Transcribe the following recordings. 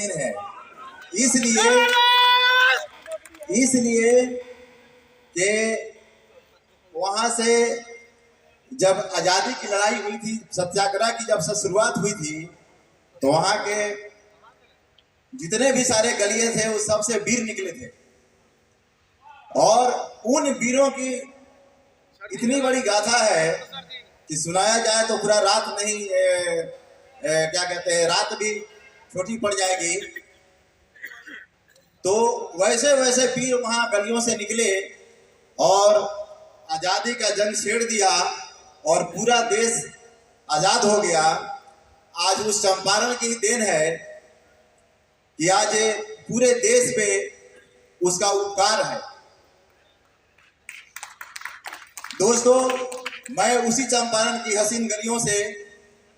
दिन है। इसलिए इसलिए कि वहां से जब आजादी की लड़ाई हुई थी, सत्याग्रह की जब से शुरुआत हुई थी, तो वहां के जितने भी सारे गलिये थे उस सबसे वीर निकले थे। और उन वीरों की इतनी बड़ी गाथा है कि सुनाया जाए तो पूरा रात नहीं क्या कहते हैं, रात भी छोटी पड़ जाएगी। तो वैसे वैसे वीर वहां गलियों से निकले और आजादी का जंग छेड़ दिया और पूरा देश आजाद हो गया। आज उस चंपारण की देन है कि आज पूरे देश पे उसका उपकार है। दोस्तों, मैं उसी चंपारण की हसीन गलियों से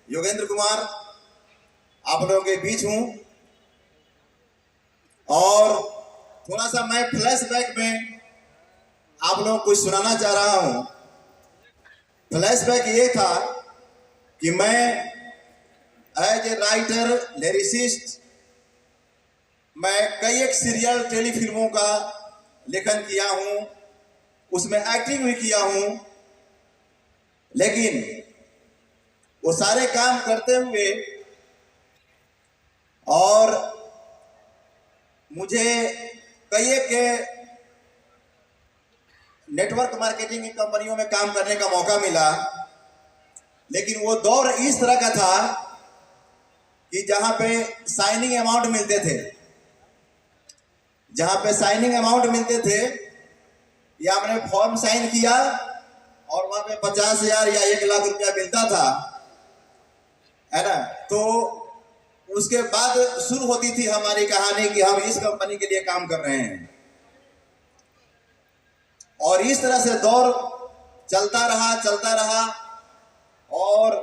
योगेंद्र कुमार आप लोगों के बीच हूं और थोड़ा सा मैं फ्लैशबैक में आप लोगों को सुनाना चाह रहा हूं। फ्लैशबैक ये था कि मैं एज ए राइटर लिरिसिस्ट मैं कई एक सीरियल टेलीफिल्मों का लेखन किया हूं, उसमें एक्टिंग भी किया हूं, लेकिन वो सारे काम करते हुए और मुझे कई एक नेटवर्क मार्केटिंग की कंपनियों में काम करने का मौका मिला। लेकिन वो दौर इस तरह का था कि जहां पे साइनिंग अमाउंट मिलते थे, या हमने फॉर्म साइन किया और वहां पे 50,000 या 1,00,000 रुपया मिलता था, है ना। तो उसके बाद शुरू होती थी हमारी कहानी कि हम इस कंपनी के लिए काम कर रहे हैं। और इस तरह से दौर चलता रहा और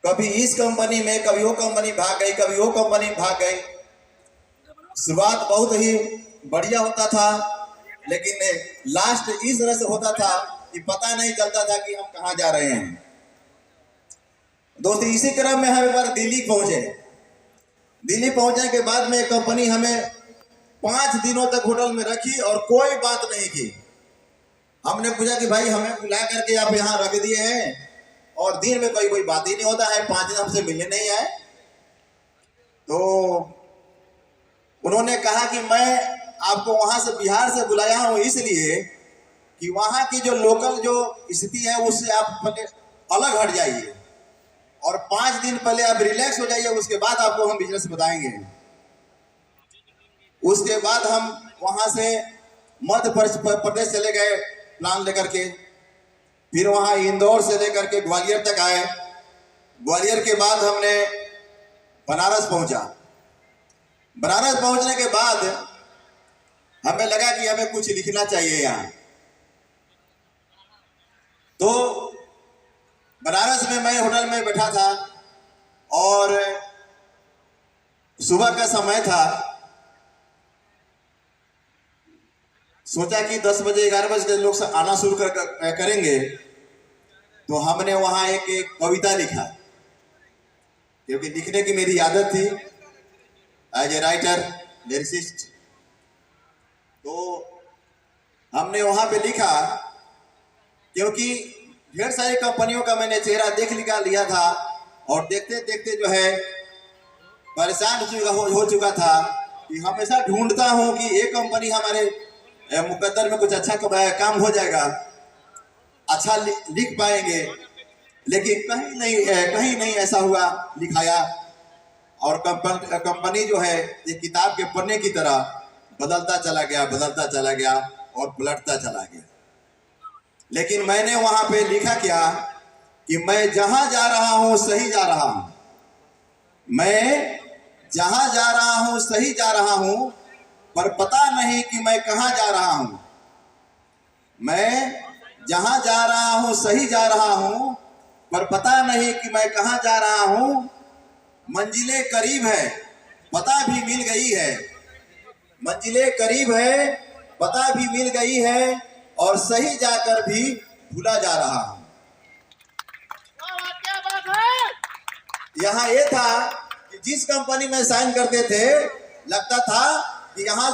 कभी इस कंपनी में, कभी वो कंपनी भाग गई, कभी वो कंपनी भाग गई। शुरुआत बहुत ही बढ़िया होता था, लेकिन लास्ट इस तरह से होता था कि पता नहीं चलता था कि हम कहां जा रहे हैं। दोस्तों, इसी क्रम में हम एक बार दिल्ली पहुंचे। दिल्ली पहुंचने के बाद में कंपनी हमें 5 दिनों तक होटल में रखी और कोई बात नहीं की। हमने पूछा कि भाई हमें बुला करके आप यहाँ रख दिए हैं और दिन में कोई बात ही नहीं होता है, 5 दिन हमसे मिलने नहीं आए। तो उन्होंने कहा कि मैं आपको वहां से बिहार से बुलाया हूं इसलिए कि वहां की जो लोकल जो स्थिति है उससे आप पहले अलग हट जाइए और 5 दिन पहले आप रिलैक्स हो जाइए, उसके बाद आपको हम बिजनेस बताएंगे। उसके बाद हम वहां से मध्य प्रदेश चले गए प्लान लेकर के। फिर वहां इंदौर से लेकर के ग्वालियर तक आए। ग्वालियर के बाद हमने बनारस पहुंचा। बनारस पहुंचने के बाद हमें लगा कि हमें कुछ लिखना चाहिए यहाँ। तो बनारस में मैं होटल में बैठा था और सुबह का समय था। सोचा कि 10 बजे 11 बजे लोग आना शुरू करेंगे। तो हमने वहां एक कविता लिखा, क्योंकि लिखने की मेरी आदत थी एज ए राइटर लिरिसिस्ट। तो हमने वहां पे लिखा, क्योंकि ढेर सारी कंपनियों का मैंने चेहरा देख लिया था और देखते देखते जो है परेशान हो चुका था कि हमेशा ढूंढता हूं कि एक कंपनी हमारे मुकद्दर में कुछ अच्छा काम हो जाएगा, अच्छा लिख पाएंगे, लेकिन कहीं नहीं ऐसा हुआ लिखाया। और कंपनी जो है ये किताब के पन्ने की तरह बदलता चला गया और पलटता चला गया। लेकिन मैंने वहां पे लिखा क्या कि मैं जहां जा रहा हूं सही जा रहा हूं, मैं जहां जा रहा हूं सही जा रहा हूं, पर पता नहीं कि मैं कहां जा रहा हूं। मैं जहां जा रहा हूं सही जा रहा हूं, पर पता नहीं कि मैं कहां जा रहा हूं। मंजिलें करीब है, पता भी मिल गई है, मंजिलें करीब है, पता भी मिल गई है, और सही जाकर भी भूला जा रहा हूं। यहाँ ये था कि जिस कंपनी में साइन करते थे लगता था कि यहाँ